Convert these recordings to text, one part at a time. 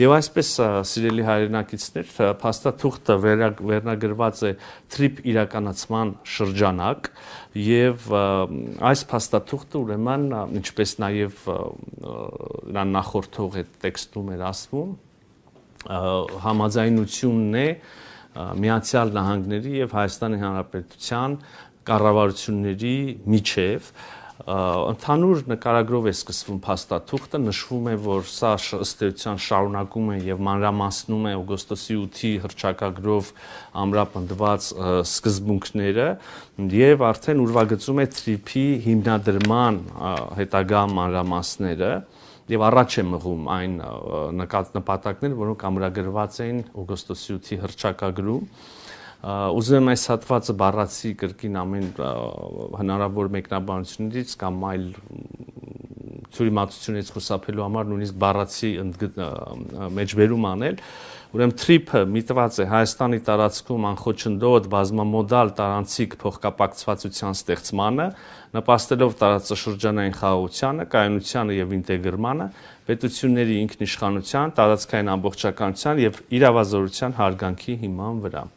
Եվ այսպես սիրելի հայրենակիցներ, փաստաթուղթը վերնագրված է TRIP իրականացման շրջանակ եւ այս փաստաթուղթը ուրեմն ինչպես նաեւ նրան նախորդող այդ տեքստում էր ասվում համաձայնությունն է Միացյալ Նահանգների եւ Հայաստանի Հանրապետության կառավարությունների միջև ընդհանուր նկարագրով է սկսվում փաստաթուղթը, նշվում է, որ սա ըստ էության շարունակում է եւ մանրամասնում է օգոստոսի 8-ի հռչակագրով ամրապնդված սկզբունքները եւ արդեն ուրվագծում է TRIP-ի հիմնադրման հետագա մանրամասները եւ առաջ է մղում այն նպատակները, որոնք ամրագրված էին օգոստոսի 8-ի հռչակագրում Ուզում եմ այս հատվածը բառացի կրկին ամեն հնարավոր մեկնաբանություններից կամ այլ թյուրիմացությունից խուսափելու համար նույնիսկ բառացի մեջբերում անել Ուրեմն TRIP-ը միտված է Հայաստանի տարածքում անխոչնդոտ բազմամոդալ տարանցիկ փոխկապակցվածության ստեղծմանը, նպաստելով տարածաշրջանային խաղաղությանը, կայունությանը եւ ինտեգրմանը, պետությունների ինքնիշխանության, տարածքային ամբողջականության եւ իրավազորության հարգանքի հիման վրա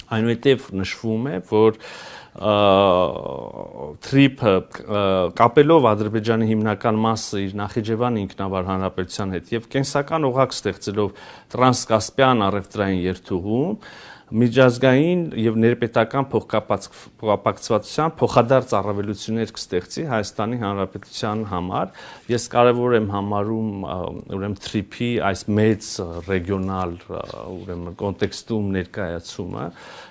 Այնուհետև նշվում է, որ TRIP-ը կապելով Ադրբեջանի հիմնական մասը իր Նախիջևան ինքնավար հանրապետության հետ եւ կենսական օղակ ստեղծելով տրանսկասպյան առևտրային երթուղում միջազգային եւ ներպետական փոխկապակցվածության փոխադարձ առավելություններ կստեղծի Հայաստանի Հանրապետության համար ես կարեւոր եմ համարում ուրեմն TRIP-ի այս մեծ ռեգիոնալ ուրեմն կոնտեքստում ներկայացումը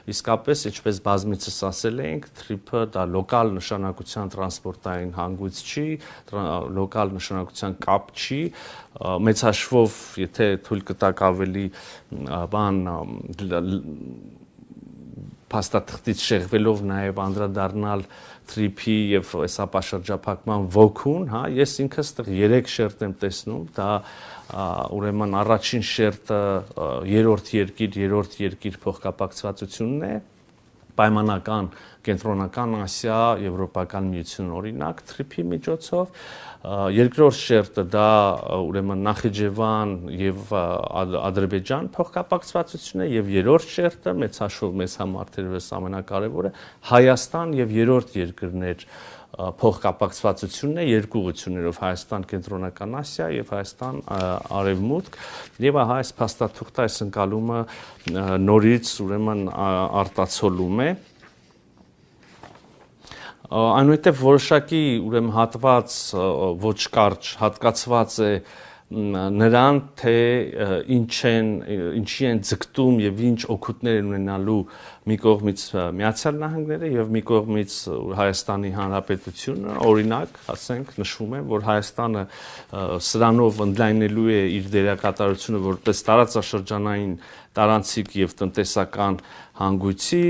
իսկապես ինչպես բազմիցս ասել ենք TRIP-ը դա լոկալ նշանակության տրանսպորտային հանգույց չի լոկալ նշանակության կապ չի մեծ հաշվով եթե թույլ կտակ ավելի բան փաստաթղթից շեղվելով նաև անդրադառնալ TRIP-ի եւ սապաշրջափակման ոգուն, հա, ես ինքս 3 շերտ եմ տեսնում, դա ուրեմն առաջին շերտը երրորդ երկիր փոխկապակցվածությունն է, պայմանական կենտրոնական Ասիա, Եվրոպական միություն օրինակ TRIP-ի միջոցով, երկրորդ շերտը դա ուրեմն Նախիջևան եւ Ադրբեջան փոխկապակցվածությունն է եւ երրորդ շերտը մեծ հաշվով մեզ համար թերևս ամենակարևորը Հայաստան եւ երրորդ երկրներ փոխկապակցվածությունն է երկու ուղղություններով Հայաստան կենտրոնական Ասիա եւ Հայաստան արևմուտք եւ ահա այս փաստաթուղթը այս ընկալումը նորից ուրեմն արտացոլում է Այնուհետև որոշակի ուրեմն հատված ոչ կարճ հատկացված է նրան թե ինչի են ձգտում եւ ինչ օգուտներ են ունենալու մի կողմից Միացյալ Նահանգները եւ մի կողմից Հայաստանի Հանրապետությունը օրինակ ասենք նշվում է որ Հայաստանը սրանով ընդլայնելու է իր դերակատարությունը որպես տարածաշրջանային տարանցիկ եւ տնտեսական հանգույցի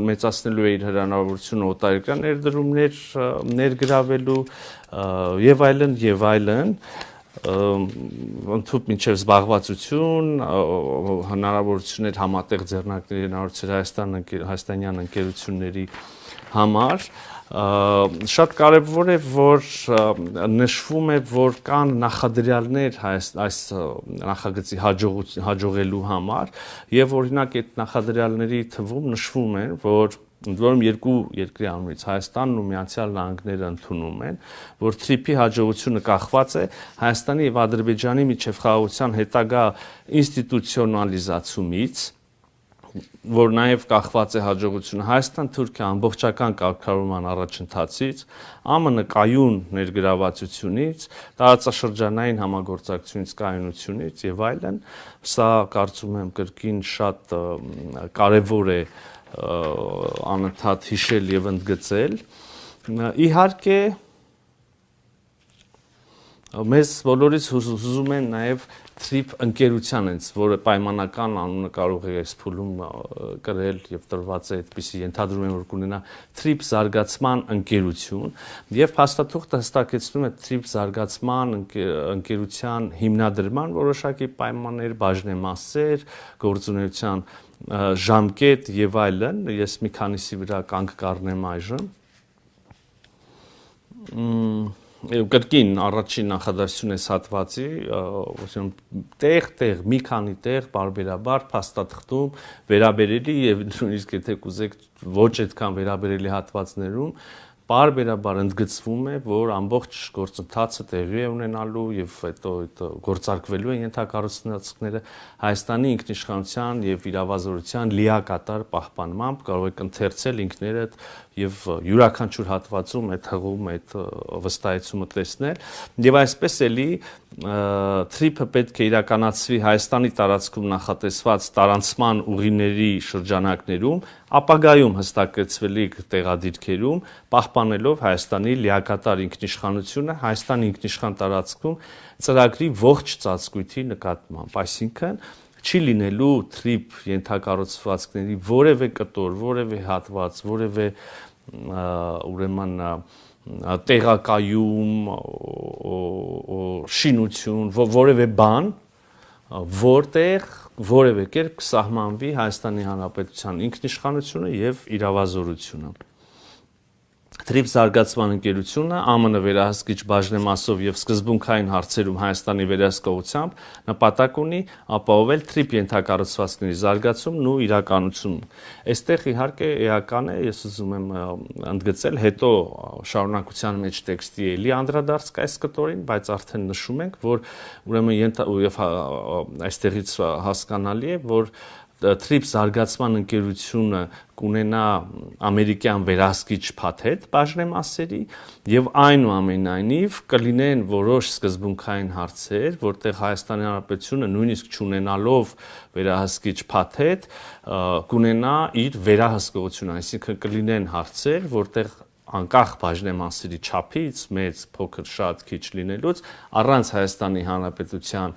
մեծացնելու է իր հնարավորությունը օտարերկրյա ներդրումներ ներգրավելու եւ այլն ընդհանուր մինչև զբաղվածություն հնարավորություններ համատեղ ձեռնարկների հնարավորություններ հայաստանյան ընկերությունների համար շատ կարևոր է որ նշվում է որ կան նախադրյալներ այս նախագծի հաջողելու համար եւ օրինակ այդ նախադրյալների թվում նշվում է որ ընդ որում երկու երկրի անունից Հայաստանն ու Միացյալ Նահանգները ընդունում են, որ TRIP-ի հաջողությունը կախված է Հայաստանի եւ Ադրբեջանի միջև խաղաղության հետագա ինստիտուցիոնալիզացումից, որ նաեւ կախված է հաջողությունը Հայաստան-Թուրքիա ամբողջական կարգավորման առաջընթացից, ԱՄՆ կայուն ներգրավվածությունից, տարածաշրջանային համագործակցությունից, կայունությունից եւ այլն, սա կարծում եմ կրկին շատ կարեւոր է անընդհատ հիշել եւ ընդգծել իհարկե մեզ բոլորից հուզում են նաեւ TRIP ընկերության հենց որը պայմանական անունը կարող է այս փուլում կրել եւ տրված է այդպիսի ենթադրում եմ որ կունենա TRIP զարգացման ընկերություն եւ փաստաթուղթը հստակեցնում է TRIP զարգացման ընկերության հիմնադրման որոշակի պայմաններ, բաժնեմասեր, գործունեության ժամկետ եւ այլն ես մի քանիսի վրա կանգ կառնեմ այժմ կրկին առաջին նախադասություն այս հատվածի, տեղ, մի քանի տեղ բարբերաբար փաստաթղթում վերաբերելի եւ նույնիսկ եթե կուզեք ոչ այդքան վերաբերելի հատվածներում բարբերաբար ընդգծվում է, որ ամբողջ գործընթացը տեղի է ունենալու եւ հետո գործարկվելու են ենթակառուցվածքները Հայաստանի ինքնիշխանության եւ իրավազորության լիակատար պահպանմամբ կարող եք ընթերցել ինքներդ եւ յուրաքանչյուր հատվածում այդ հղում այդ վստահեցումը տեսնել եւ այսպես էլի թրիփը պետք է իրականացվի Հայաստանի տարածքում նախատեսված տարանցման ուղիների շրջանակներում ապագայում հստակեցվելիք տեղադիրքերում պահպանելով Հայաստանի լիակատար ինքնիշխանությունը Հայաստանի ինքնիշխան տարածքում ծրագրի ողջ ծածկույթի նկատմամբ այսինքն չի լինելու թրիփ ենթակառուցվածքների որևէ կտոր, որևէ հատված, որևէ ուրեմն տեղակայում, շինություն, որևէ բան, որտեղ որևէ կերպ կսահմանվի Հայաստանի Հանրապետության ինքնիշխանությունը եւ իրավազորությունը։ Թրիփ զարգացման ընկերությունը ԱՄՆ վերահսկիչ բաժնեմասով եւ սկզբունքային հարցերում Հայաստանի վերահսկողությամբ նպատակ ունի ապահովել թրիփ ենթակառուցվածքների զարգացումն ու իրականությունն։ Այստեղ իհարկե էական է, ես ուզում եմ ընդգծել, հետո շարունակության մեջ տեքստի էլի անդրադարձ կա այս կտորին, բայց արդեն նշում ենք, որ ուրեմն եւ այստեղից հասկանալի է, որ թրիփ զարգացման ընկերությունը կունենա ամերիկյան վերահսկիչ փաթեթ բաժնեմասերի եւ այնուամենայնիվ կլինեն որոշ սկզբունքային հարցեր, որտեղ Հայաստանի Հանրապետությունը նույնիսկ չունենալով վերահսկիչ փաթեթ կունենա իր վերահսկողությունը, այսինքն կլինեն հարցեր, որտեղ անկախ բաժնեմասերի չափից, մեծ, փոքր, շատ, քիչ լինելուց առանց Հայաստանի Հանրապետության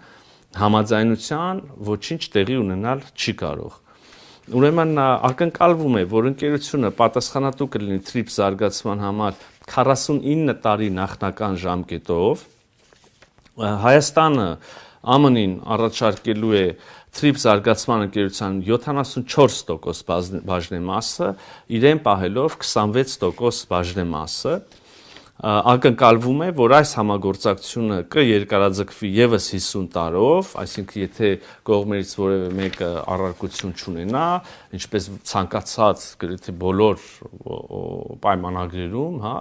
համաձայնության ոչինչ տեղի ունենալ չի կարող։ Ուրեմն ակնկալվում է, որ ընկերությունը պատասխանատու կլինի թրիփ զարգացման համար 49 տարի նախնական ժամկետով։ Հայաստանը ԱՄՆ-ին առաջարկելու է թրիփ զարգացման ընկերության 74% բաժնեմասը, իրեն պահելով 26% բաժնեմասը։ Ակնկալվում է, որ այս համագործակցությունը կերկարաձգվի եւս 50 տարով, այսինքն եթե կողմերից որևէ մեկը առարկություն չունենա, ինչպես ցանկացած գրեթե բոլոր պայմանագրերում, հա,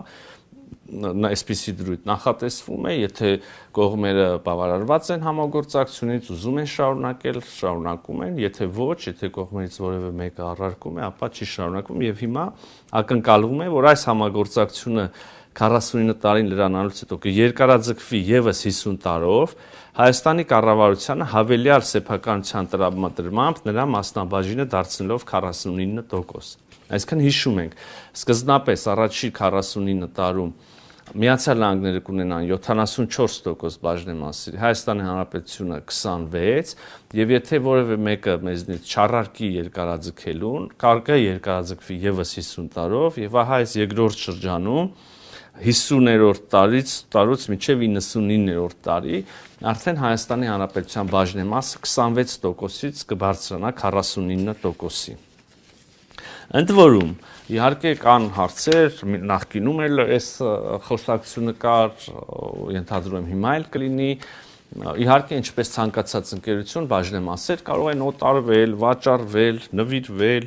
այսպիսի դրույթ նախատեսվում է, եթե կողմերը բավարարված են համագործակցությունից, ուզում են շարունակել, շարունակում են, եթե ոչ, եթե կողմերից որևէ մեկը առարկում է, ապա չի շարունակվում եւ հիմա ակնկալվում է, որ այս համագործակցությունը 49 տարին լրանալուց հետո կերկարաձգվի եւս 50 տարով Հայաստանի կառավարությանը հավելյալ սեփականության տրամադրմամբ նրա մասնաբաժինը դարձնելով 49%։ Այսինքն հիշում ենք, սկզբնապես առաջին 49 տարում Միացյալ Նահանգները կունենան 74% բաժնեմասի, Հայաստանի Հանրապետությունը 26, եւ եթե որևէ մեկը մեզնից չառարկի երկարաձգելուն, կարգա երկարաձգվի եւս 50 տարով եւ ահա այս երկրորդ շրջանում 50-րդ տարուց մինչև 99-րդ տարի արդեն Հայաստանի Հանրապետության բաժնեմասը 26%-ից կբարձրանա 49%-ի։ Ընդ որում, իհարկե կան հարցեր, նախկինում էլ այս խոսակցությունը կար, ենթադրում եմ հիմա էլ կլինի, իհարկե ինչպես ցանկացած ընկերություն բաժնեմասեր կարող են օտարվել, վաճառվել, նվիրվել,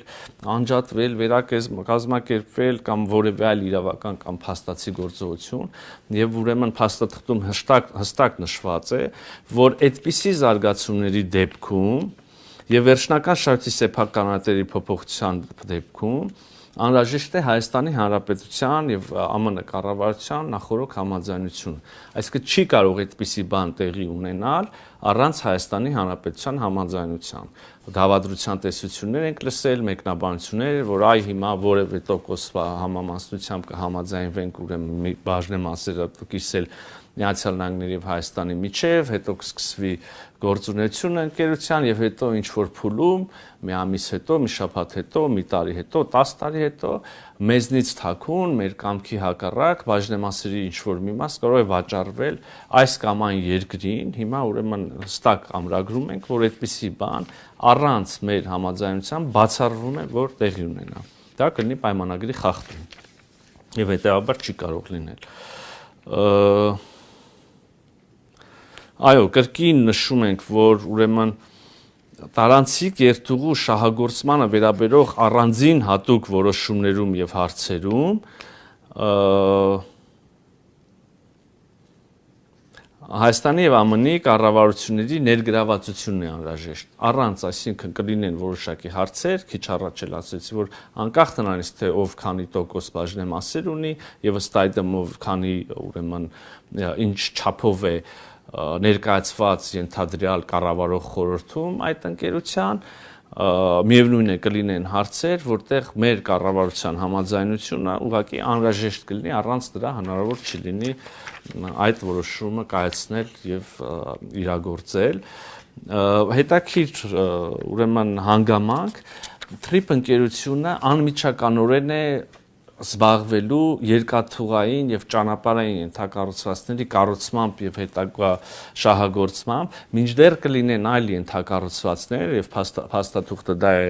անջատվել, վերակազմակերպվել կամ որևէ այլ իրավական կամ փաստացի գործողություն եւ ուրեմն փաստաթղթում հստակ նշված է, որ այդպիսի զարգացումների դեպքում եւ վերջնական շահույթի սեփականատերի փոփոխության դեպքում անհրաժեշտ է Հայաստանի Հանրապետության եւ ԱՄՆ կառավարության նախորոք համաձայնություն։ Այսինքն չի կարող այդպիսի բան տեղի ունենալ առանց Հայաստանի Հանրապետության համաձայնության։ Դավադրության տեսություններ ենք լսել, մեկնաբանություններ, որ այ հիմա որևէ տոկոս համամասնությամբ կհամաձայնվենք, ուրեմն բաժնեմասերը կիսել Միացյալ Նահանգների եւ Հայաստանի միջև, հետո կսկսվի գործունեությունը ընկերության եւ հետո ինչ որ փուլում մի ամիս հետո, մի շաբաթ հետո, մի տարի հետո, 10 տարի հետո մեզնից թաքուն մեր կամքի հակառակ բաժնեմասերի ինչ որ մի մաս կարող է վաճառվել այս կամ այն երկրին։ Հիմա ուրեմն հստակ ամրագրում ենք, որ այդպիսի բան առանց մեր համաձայնության բացառվում է, որ տեղի ունենա։ Դա կլինի պայմանագրի խախտում եւ հետեւաբար չի կարող լինել։ Այո, կրկին նշում ենք, որ ուրեմն տարանցիկ երթուղու շահագործմանը վերաբերող առանձին հատուկ որոշումներում եւ հարցերում Հայաստանի եւ ԱՄՆ-ի կառավարությունների ներգրավվածությունն է անհրաժեշտ։ Առանց, այսինքն կլինեն որոշակի հարցեր, քիչ առաջ էլ ասեցի, որ անկախ նրանից թե ով քանի տոկոս բաժնեմասեր ունի եւ ըստ այդմ ով քանի ուրեմն ինչ չափով է ներկայացված ենթադրյալ կառավարող խորհրդում այդ ընկերության միևնույն է կլինեն հարցեր, որտեղ մեր կառավարության համաձայնությունը ուղղակի անհրաժեշտ կլինի, առանց դրա հնարավոր չի լինի այդ որոշումը կայացնել եւ իրագործել։ Հետաքրքիր ուրեմն հանգամանք TRIP ընկերությունը անմիջականորեն է զբաղվելու երկաթուղային եւ ճանապարհային ենթակառուցվածքների կառուցմամբ եւ հետագա շահագործմամբ, մինչդեռ կլինեն այլ ենթակառուցվածքներ եւ փաստաթուղթը դա է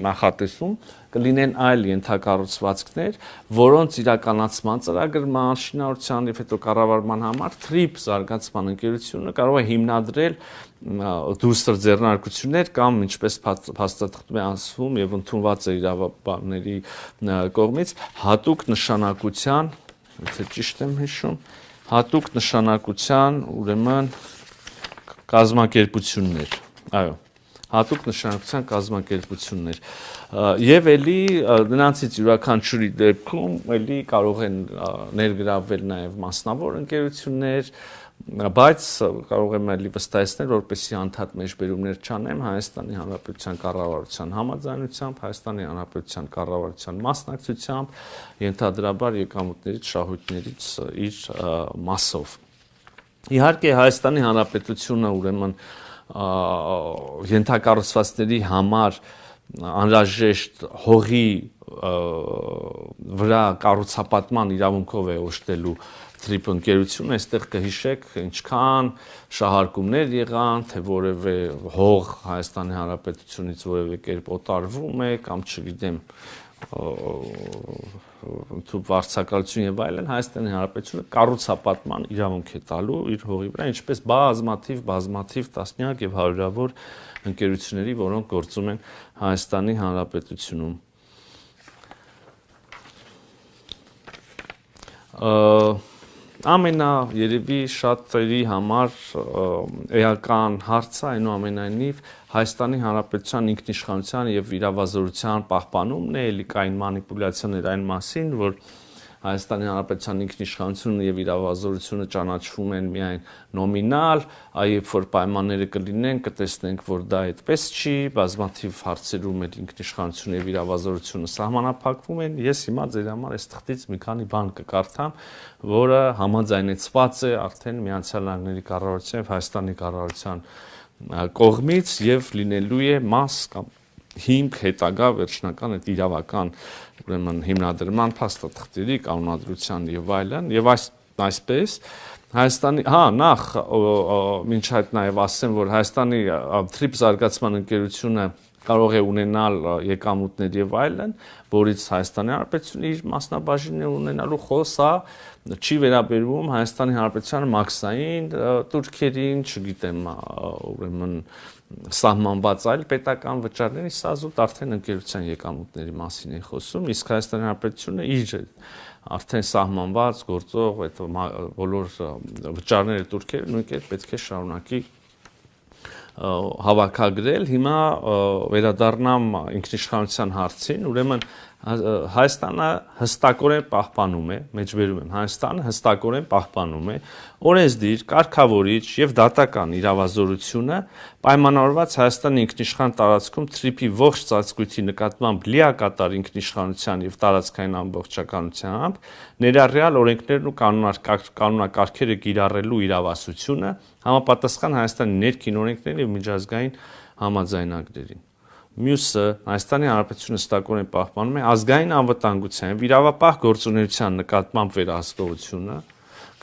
նախատեսում, կլինեն այլ ենթակառուցվածքներ, որոնց իրականացման ծրագրման, շինարարության եւ հետո կառավարման համար TRIP զարգացման ընկերությունը կարող է հիմնադրել դուստր ձեռնարկություններ կամ ինչպես փաստաթղթում է ասվում եւ ընդունված է իրավաբանների կողմից հատուկ նշանակության, եթե ճիշտ եմ հիշում, հատուկ նշանակության ուրեմն կազմակերպություններ, այո, հատուկ նշանակության կազմակերպություններ եւ էլի նրանցից յուրաքանչյուրի դեպքում էլի կարող են ներգրավվել նաեւ մասնավոր ընկերություններ, բայց կարող եմ էլի վստահեցնել, որպեսզի անդադ մեջբերումներ չանեմ Հայաստանի Հանրապետության կառավարության համաձայնությամբ, Հայաստանի Հանրապետության կառավարության մասնակցությամբ, ենթադրաբար եկամուտներից, շահույթներից իր մասով։ Իհարկե Հայաստանի Հանրապետությունը ուրեմն ենթակառուցվածքների համար անհրաժեշտ հողի վրա կառուցապատման իրավունքով է օժտելու TRIP ընկերությունը, այստեղ կհիշեք ինչքան շահարկումներ եղան, թե որևէ հող Հայաստանի Հանրապետությունից որևէ կերպ օտարվում է կամ չգիտեմ վարձակալություն եւ այլն, Հայաստանի Հանրապետությունը կառուցապատման իրավունք է տալու իր հողի վրա, ինչպես բազմաթիվ տասնյակ եւ հարյուրավոր ընկերությունների, որոնք գործում են Հայաստանի Հանրապետությունում։ Երևի շատերի համար էական հարցը այնուամենայնիվ Հայաստանի Հանրապետության ինքնիշխանության եւ իրավազորության պահպանումն է, էլի կային մանիպուլյացիաներ այն մասին, որ Հայաստանի Հանրապետության ինքնիշխանությունը եւ իրավազորությունը ճանաչվում են միայն նոմինալ, այլ որ պայմանները կլինեն, կտեսնենք, որ դա այդպես չի, բազմաթիվ հարցերում էլ ինքնիշխանությունը եւ իրավազորությունը սահմանափակվում են։ Ես հիմա ձեր համար այս թղթից մի քանի բան կկարդամ, որը համաձայնեցված է արդեն Միացյալ Նահանգների կառավարության եւ Հայաստանի կառավարության կողմից եւ լինելու է մաս կամ հիմք հետագա վերջնական այդ իրավական ուրեմն հիմնադրման փաստաթղթերի կանոնադրության եւ այլն եւ այսպես Հայաստանի նախ մինչ այդ նաեւ ասեմ որ Հայաստանի TRIP զարգացման ընկերությունը կարող է ունենալ եկամուտներ եւ այլն, որից Հայաստանի Հանրապետությունը իր մասնաբաժինն է ունենալու խոսա չի վերաբերվում Հայաստանի Հանրապետության մաքսային турքերին, չգիտեմ, ուրեմն սահմանված այլ պետական վճարների, սա զուտ արդեն ընկերության եկամուտների մասին է խոսում, իսկ Հայաստանի Հանրապետությունը իր արդեն սահմանված գործող այդ բոլոր վճարները турքերը նույն կերպ պետք է շարունակի հավաքագրել։ Հիմա վերադառնամ ինքնիշխանության հարցին, ուրեմն Հայաստանը հստակորեն պահպանում է, մեջբերում եմ, Հայաստանը հստակորեն պահպանում է օրենսդիր, կարգավորիչ եւ դատական իրավազորությունը պայմանավորված Հայաստանի ինքնիշխան տարածքում TRIP-ի ողջ ծածկույթի նկատմամբ լիակատար ինքնիշխանության եւ տարածքային ամբողջականությամբ ներառյալ օրենքներն ու կանոնակարգերը կիրառելու իրավասությունը համապատասխան Հայաստանի ներքին օրենքներին եւ միջազգային համաձայնագրերին։ Մյուսը Հայաստանի Հանրապետությունը հստակորեն պահպանում է ազգային անվտանգության եւ իրավապահ գործունեության նկատմամբ վերահսկողությունը,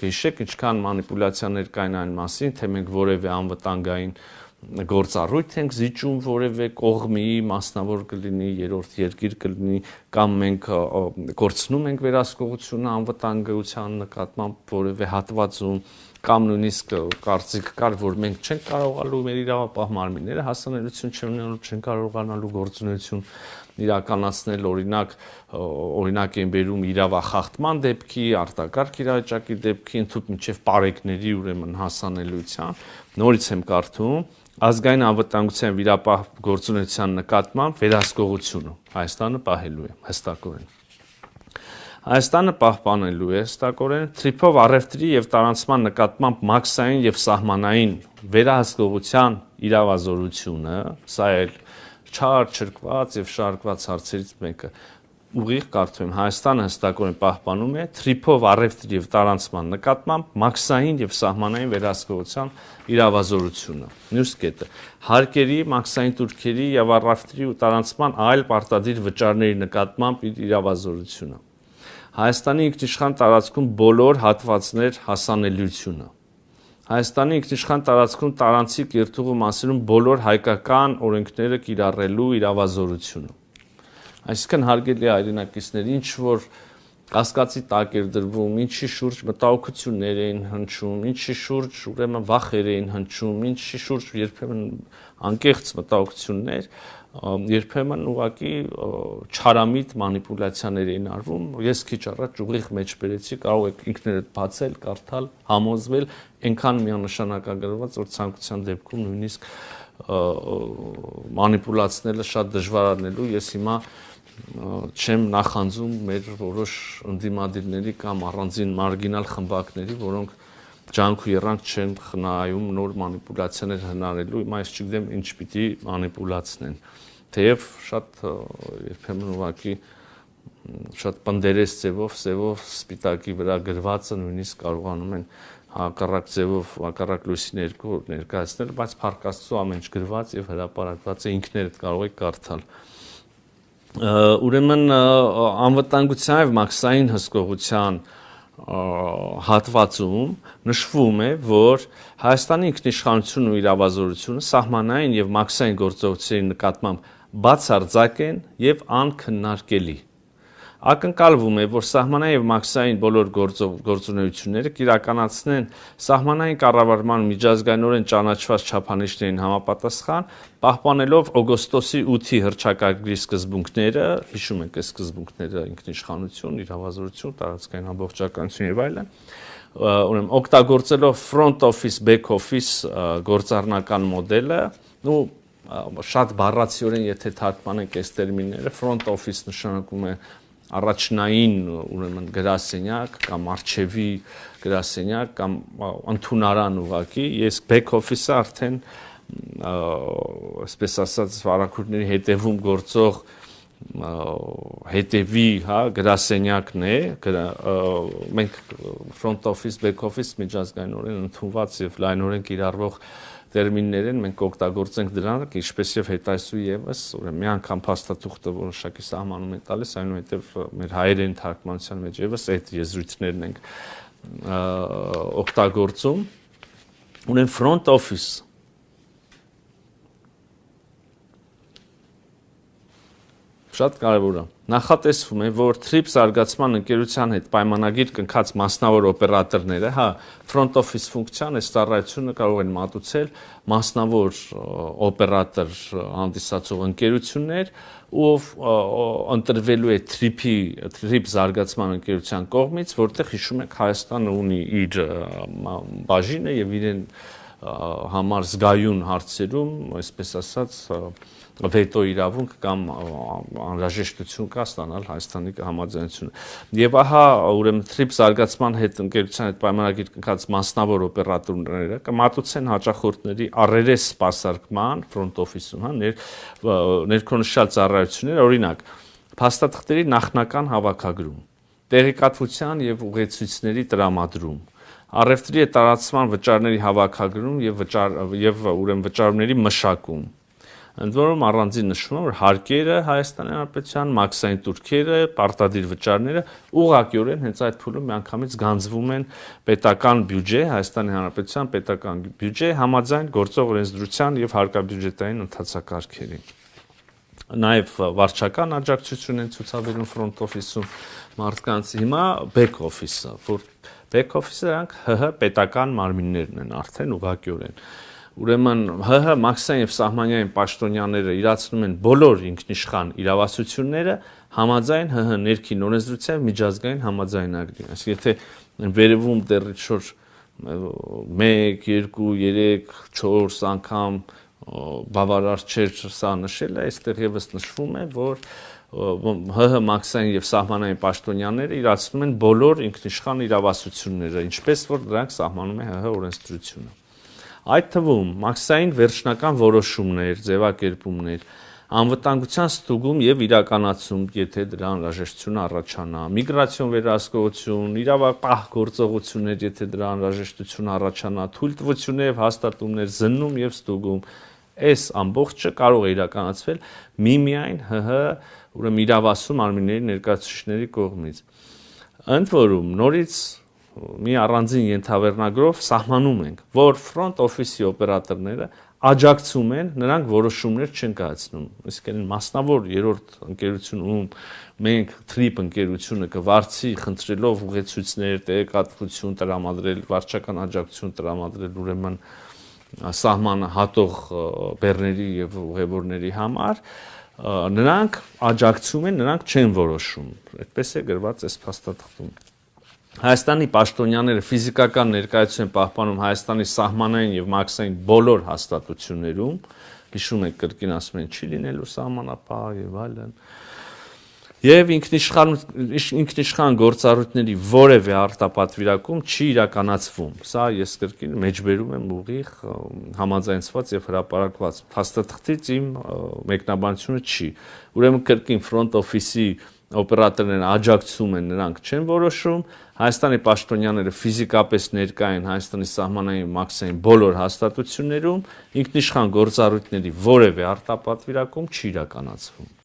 կհիշեք ինչքան մանիպուլյացիաներ կային այն մասին, թե մենք որևէ անվտանգային գործառույթ ենք զիջում որևէ կողմի, մասնավոր կլինի, երրորդ երկիր կլինի, կամ մենք կորցնում ենք վերահսկողությունը անվտանգության նկատմամբ որևէ հատվածում, կամ նույնիսկ կարծիք կար, որ մենք չենք կարողանալու մեր իրավապահ մարմինները հասանելիություն չունենալու, չեն կարողանալու գործունեություն իրականացնել, օրինակ են բերում իրավախախտման դեպքի, արտակարգ իրավիճակի դեպքի, ընդհանուր մինչև պարեկների ուրեմն հասանելիության, նորից եմ կարդում, ազգային անվտանգության վիրապահ գործունեության նկատմամբ վերահսկողությունը Հայաստանը պահելու է հստակորեն։ Հայաստանը պահպանելու է հստակորեն թրիփով առևտրի եւ տարանցման նկատմամբ մաքսային եւ սահմանային վերահսկողության իրավազորությունը, սա էլ չար չրկված եւ շարքված հարցերից մեկը, ուղիղ կարդում եմ, Հայաստանը հստակորեն պահպանում է թրիփով առևտրի եւ տարանցման նկատմամբ մաքսային եւ սահմանային վերահսկողության իրավազորությունը։ Մյուս կետը հարկերի, մաքսային տուրքերի եւ առևտրի ու տարանցման այլ պարտադիր վճարների նկատմամբ իր իրավազորությունը։ Հայաստանի ինքնիշխան տարածքում բոլոր հատվածներ հասանելիությունը։ Հայաստանի ինքնիշխան տարածքում տարանցիկ երթուղու մասերում բոլոր հայկական օրենքները կիրառելու իրավազորությունը։ Այսինքն հարգելի հայրենակիցներ, ինչ որ կասկածի տակ էր դրվում, ինչի շուրջ մտահոգություններ էին հնչում, ինչի շուրջ ուրեմն վախեր էին հնչում, ինչի շուրջ երբեմն անկեղծ մտահոգություններ, երբեմն ուղղակի չարամիտ մանիպուլյացիաներ էին արվում։ Ես քիչ առաջ ուղիղ մեջ բերեցի, կարող եք ինքներդ բացել, կարդալ, համոզվել, այնքան միանշանակագրված, որ ցանկության դեպքում նույնիսկ մանիպուլացնելը շատ դժվարանելու, ես հիմա չեմ նախանձում մեր որոշ ընդդիմադիրների կամ առանձին մարգինալ խմբակների, որոնք ջանք ու երանք չեն խնայում նոր մանիպուլյացիաներ հնարելու, հիմա ես չգիտեմ ինչ պիտի մանիպուլացնեն, թեև շատ երբեմն ուղղակի շատ պնդերես ձևով սպիտակի վրա գրվածը նույնիսկ կարողանում են հակառակ ձևով, հակառակ լույսի ներքո ներկայացնել, բայց փառք Աստծո ամեն ինչ գրված եւ հրապարակված է, ինքներդ կարող եք կարդալ։ Ուրեմն անվտանգության եւ մաքսային հսկողության հատվածում նշվում է, որ Հայաստանի ինքնիշխանությունն ու իրավազորությունը սահմանային եւ մաքսային գործողությունների նկատմամբ բացարձակ են եւ անքննարկելի։ Ակնկալվում է, որ սահմանային եւ մաքսային բոլոր գործունեությունները կիրականացնեն սահմանային կառավարման միջազգայինորեն ճանաչված չափանիշներին համապատասխան, պահպանելով օգոստոսի 8-ի հռչակագրի սկզբունքները, հիշում եք այս սկզբունքները՝ ինքնիշխանություն, իրավազորություն, տարածքային ամբողջականություն եւ այլն, ուրեմն օգտագործելով front office, back office գործառնական մոդելը, շատ բառացիորեն եթե թարգմանենք այս տերմինները, front office նշանակում է առաջնային ուրեմն գրասենյակ կամ արխիվի գրասենյակ կամ ընդունարան ուղակի, ես back office-ը արդեն այսպես ասած վարակույրների հետևում գործող հետևի, գրասենյակն է, մենք front office, back office միջազգայինորեն ընդունված եւ լայնորեն կիրառվող տերմիններ են, մենք օգտագործենք դրանք, ինչպես եւ հետայսու եւս, ուրեմն մի անգամ փաստաթուղթը որոշակի սահմանում են տալիս, այնուհետեւ մեր հայերեն թարգմանության մեջ եւս այդ եզրույթներն ենք օգտագործում։ Ուրեմն front office շատ կարևոր է։ Նախատեսվում է, որ TRIPS զարգացման ընկերության հետ պայմանագիր կնքած մասնավոր օպերատորները, front office ֆունկցիան այս ծառայությունը կարող են մատուցել մասնավոր օպերատոր հանդիսացող ընկերություններ, ով ընտրվելու է TRIPS զարգացման ընկերության կողմից, որտեղ հիշում եք Հայաստանը ունի իր բաժինը եւ իրեն համար զգայուն հարցերում, այսպես ասած, վետո իրավունք կամ անհրաժեշտություն կա ստանալ Հայաստանի համաձայնությունը։ Եվ ահա ուրեմն TRIPS զարգացման հետ ընկերության հետ պայմանագիր կնքած մասնավոր օպերատորները կմատուցեն հաճախորդների առերես սպասարկման front office-ում, ներքոնշյալ ծառայություններ, օրինակ, փաստաթղթերի նախնական հավաքագրում, տեղեկատվության եւ ուղեցույցների տրամադրում, առևտրի տարածման վճարների հավաքագրում եւ ուրեմն վճարումների մշակում, ընդ որում առանձին նշվում է, որ հարկերը Հայաստանի Հանրապետության, մաքսային տուրքերը, պարտադիր վճարները ուղղակիորեն հենց այդ փուլում միանգամից գանձվում են պետական բյուջե, Հայաստանի Հանրապետության պետական բյուջե համաձայն գործող օրենսդրության եւ հարկաբյուջետային ընթացակարգերի։ Նաև վարչական աջակցություն են ցուցաբերում front office-ում մարդկանց, հիմա back office-ը, որ back office-ը դրանք ՀՀ պետական մարմիններն են արդեն ուղղակիորեն։ Ուրեմն ՀՀ մաքսային եւ սահմանային պաշտոնյաները իրացնում են բոլոր ինքնիշխան իրավասությունները համաձայն ՀՀ ներքին օրենսդրության միջազգային համաձայնագրին։ Այսինքն եթե վերևում դեռ շուտ 1, 2, 3, 4 անգամ բավարար չէր սա նշելը, այստեղ եւս նշվում է, որ ՀՀ մաքսային եւ սահմանային պաշտոնյաները իրացնում են բոլոր ինքնիշխան իրավասությունները, ինչպես որ դրանք սահմանում է ՀՀ օրենսդրությունը։ Այդ թվում մաքսային վերջնական որոշումներ, ձևակերպումներ, անվտանգության ստուգում եւ իրականացում, եթե դրա անհրաժեշտությունը առաջանա, միգրացիոն վերահսկողություն, իրավապահ գործողություններ, եթե դրա անհրաժեշտություն առաջանա, թույլտվություններ եւ հաստատումներ, զննում եւ ստուգում, այս ամբողջը կարող է իրականացվել միմիայն ՀՀ ուրեմն իրավասու մարմինների ներկայացուցիչների կողմից։ Ընդ որում նորից մի առանձին ենթավերնագրով սահմանում ենք, որ front office-ի օպերատորները աջակցում են, նրանք որոշումներ չեն կայացնում։ Այսինքն մասնավոր երրորդ ընկերությունում մենք TRIP ընկերությունը կվարձի խնդրելով ուղեցույցներ, տեղեկատվություն տրամադրել, վարչական աջակցություն տրամադրել, ուրեմն սահմանը հատող բեռների եւ ուղևորների համար, նրանք աջակցում են, նրանք չեն որոշում։ Այդպես է գրված այս փաստաթղթում։ Հայաստանի պաշտոնյաները ֆիզիկական ներկայություն են պահպանում Հայաստանի սահմանային եւ մաքսային բոլոր հաստատություններում, հիշում եք կրկին ասում են չի լինելու սահմանապահ եւ այլն։ Եվ ինքնիշխան գործառույթների որևէ արտապատվիրակում չի իրականացվում։ Սա ես կրկին մեջբերում եմ ուղիղ համաձայնված եւ հրապարակված փաստաթղթից իմ մեկնաբանությունը չի։ Ուրեմն կրկին front office-ի օպերատորները աջակցում են, նրանք չեն որոշում, Հայաստանի պաշտոնյաները ֆիզիկապես ներկա են Հայաստանի սահմանային մաքսային բոլոր հաստատություններում, ինքնիշխան գործառույթների որևէ արտապատվիրակում չի իրականացվում։